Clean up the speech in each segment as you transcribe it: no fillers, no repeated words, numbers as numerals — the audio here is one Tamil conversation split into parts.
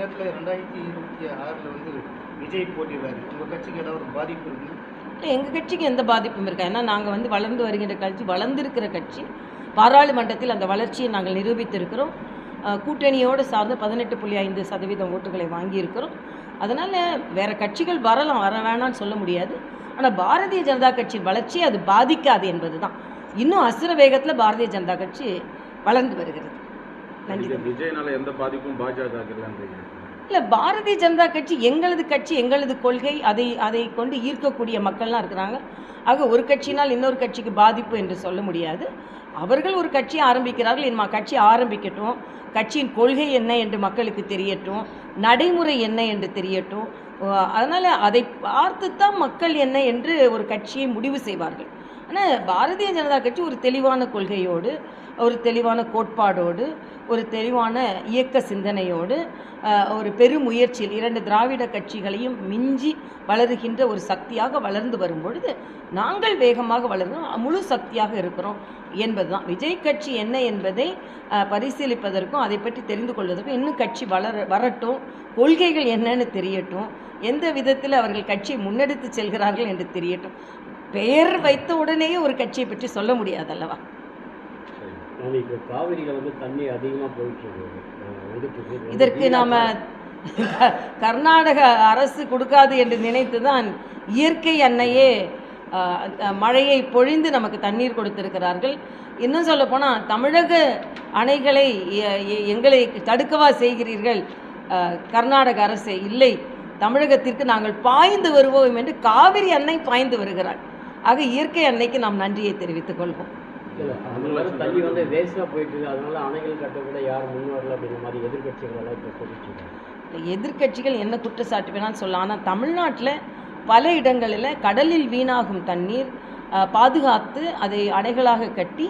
நேரத்தில் 2026 வந்து விஜய் போட்டிடுறாரு. உங்கள் கட்சிக்கு ஏதாவது ஒரு பாதிப்பு இருக்குது? இல்லை, எங்கள் கட்சிக்கு எந்த பாதிப்பும் இருக்கா. ஏன்னா நாங்கள் வந்து வளர்ந்து வருகின்ற கட்சி, வளர்ந்திருக்கிற கட்சி. பாராளுமன்றத்தில் அந்த வளர்ச்சியை நாங்கள் நிரூபித்திருக்கிறோம். கூட்டணியோடு சார்ந்து 18.5% ஓட்டுகளை வாங்கியிருக்கிறோம். அதனால் வேறு கட்சிகள் வரலாம், வர வேணான்னு சொல்ல முடியாது. ஆனால் பாரதிய ஜனதா கட்சியின் வளர்ச்சியை அது பாதிக்காது என்பது தான். இன்னும் அசுர வேகத்தில் பாரதிய ஜனதா கட்சி வளர்ந்து வருகிறது. நன்றி. விஜயனால எந்த பாதிப்பும் பாஜக இல்லை, பாரதிய ஜனதா கட்சி எங்களது கொள்கை, அதை கொண்டு ஈர்க்கக்கூடிய மக்கள்லாம் இருக்கிறாங்க. ஆக ஒரு கட்சியினால் இன்னொரு கட்சிக்கு பாதிப்பு என்று சொல்ல முடியாது. அவர்கள் ஒரு கட்சியை ஆரம்பிக்கிறார்கள், என் கட்சி ஆரம்பிக்கட்டும், கட்சியின் கொள்கை என்ன என்று மக்களுக்கு தெரியட்டும், நடைமுறை என்ன என்று தெரியட்டும். அதனால் அதை பார்த்து தான் மக்கள் என்ன என்று ஒரு கட்சியை முடிவு செய்வார்கள். ஆனால் பாரதிய ஜனதா கட்சி ஒரு தெளிவான கொள்கையோடு, ஒரு தெளிவான கோட்பாடோடு, ஒரு தெளிவான இயக்க சிந்தனையோடு, ஒரு பெருமுயற்சியில் 2 திராவிட கட்சிகளையும் மிஞ்சி வளருகின்ற ஒரு சக்தியாக வளர்ந்து வரும் பொழுது நாங்கள் வேகமாக வளர்கிறோம், முழு சக்தியாக இருக்கிறோம் என்பது தான். விஜய் கட்சி என்ன என்பதை பரிசீலிப்பதற்கும் அதை பற்றி தெரிந்து கொள்வதற்கும் இன்னும் கட்சி வரட்டும், கொள்கைகள் என்னன்னு தெரியட்டும், எந்த விதத்தில் அவர்கள் கட்சியை முன்னெடுத்து செல்கிறார்கள் என்று தெரியட்டும். பெயர் வைத்த உடனேயே ஒரு கட்சியை பற்றி சொல்ல முடியாது அல்லவா? இப்போ காவிரியில் வந்து தண்ணி அதிகமாக போயிட்டு இதற்கு நாம் கர்நாடக அரசு கொடுக்காது என்று நினைத்து தான் இயற்கை அன்னையே மழையை பொழிந்து நமக்கு தண்ணீர் கொடுத்திருக்கிறார்கள். இன்னும் சொல்ல போனால் தமிழக அணைகளை எங்களை தடுக்கவா செய்கிறீர்கள் கர்நாடக அரசு? இல்லை, தமிழகத்திற்கு நாங்கள் பாய்ந்து வருவோம் என்று காவிரி அன்னை பாய்ந்து வருகிறார். ஆக இயற்கை அன்னைக்கு நாம் நன்றியை தெரிவித்துக் கொள்வோம். தண்ணி வந்து வேஸ்டாக போயிட்டு அதனால அணைகள் கட்ட கூட யாரும் முன் வரல அப்படிங்கிற மாதிரி எதிர்கட்சிகள் எல்லாம் இப்போ சொல்லிட்டு இருக்காங்க. எதிர்கட்சிகள் என்ன குற்றச்சாட்டு வேணாலும் சொல்லலாம். ஆனால் தமிழ்நாட்டில் பல இடங்களில் கடலில் வீணாகும் தண்ணீர் பாதுகாத்து அதை அணைகளாக கட்டி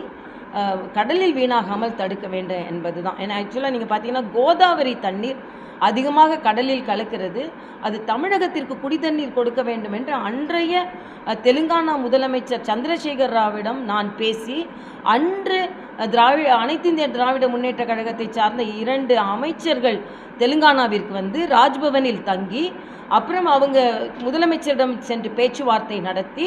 கடலில் வீணாகாமல் தடுக்க வேண்டும் என்பது தான். ஏன்னா ஆக்சுவலாக நீங்கள் பார்த்தீங்கன்னா கோதாவரி தண்ணீர் அதிகமாக கடலில் கலக்கிறது. அது தமிழகத்திற்கு குடித்தண்ணீர் கொடுக்க வேண்டும் என்று அன்றைய தெலுங்கானா முதலமைச்சர் சந்திரசேகர் ராவிடம் நான் பேசி, அன்று அனைத்து இந்திய திராவிட முன்னேற்ற கழகத்தை சார்ந்த 2 அமைச்சர்கள் தெலுங்கானாவிற்கு வந்து ராஜ்பவனில் தங்கி, அப்புறம் அவங்க முதலமைச்சரிடம் சென்று பேச்சுவார்த்தை நடத்தி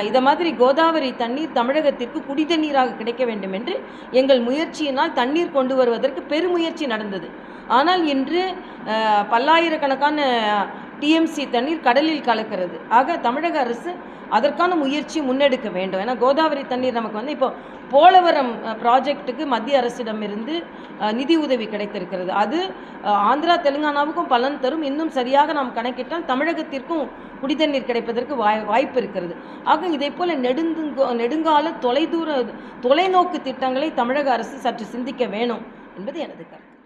இதை மாதிரி கோதாவரி தண்ணீர் தமிழகத்திற்கு குடித்தண்ணீராக கிடைக்க வேண்டும் என்று எங்கள் முயற்சியினால் தண்ணீர் கொண்டு வருவதற்கு பெருமுயற்சி நடந்தது. ஆனால் இன்று பல்லாயிரக்கணக்கான டிஎம்சி தண்ணீர் கடலில் கலக்கிறது. ஆக தமிழக அரசு அதற்கான முயற்சி முன்னெடுக்க வேண்டும். ஏன்னா கோதாவரி தண்ணீர் நமக்கு வந்து இப்போ போலவரம் ப்ராஜெக்ட்டுக்கு மத்திய அரசிடமிருந்து நிதி உதவி கிடைத்திருக்கிறது. அது ஆந்திரா தெலுங்கானாவுக்கும் பலன் தரும். இன்னும் சரியாக நாம் கணக்கிட்டால் தமிழகத்திற்கும் குடித்தண்ணீர் கிடைப்பதற்கு வாய்ப்பு இருக்கிறது. ஆக இதை போல நெடுங்கால தொலைநோக்கு திட்டங்களை தமிழக அரசு சற்று சிந்திக்க வேணும் என்பது எனது கருத்து.